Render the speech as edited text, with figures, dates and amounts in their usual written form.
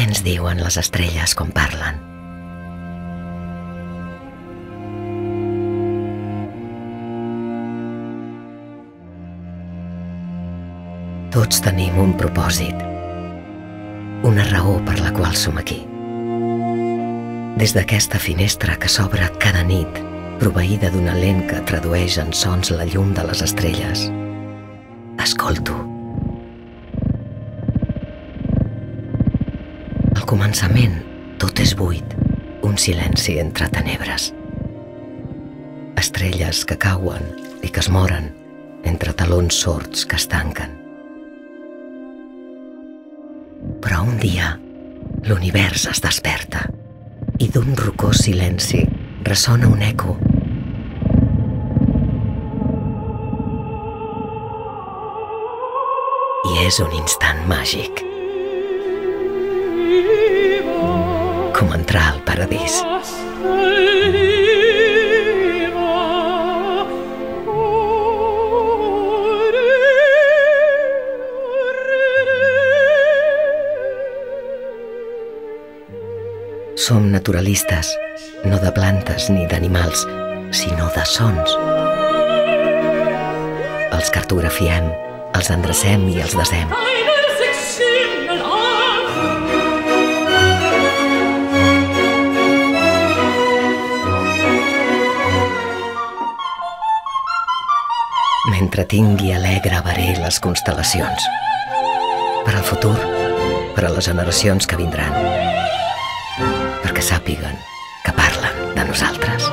ens diuen les estrelles quan parlen? Tots tenim un propòsit, una raó per la qual som aquí. Des d'aquesta finestra que s'obre cada nit, proveïda d'una lent que tradueix en sons la llum de les estrelles, escolto. Al començament, tot és buit, un silenci entre tenebres. Estrelles que cauen i que es moren entre talons sords que es tanquen. Però un dia, l'univers es desperta i d'un rocós silenci ressona un eco. I és un instant màgic. Com entrar al paradís. Som naturalistes, no de plantes ni d'animals, sinó de sons. Els cartografiem, els endrecem i els desem. Mentre tingui alegre veré les constel·lacions. Per al futur, per a les generacions que vindran. Perquè sàpiguen que parlen de nosaltres.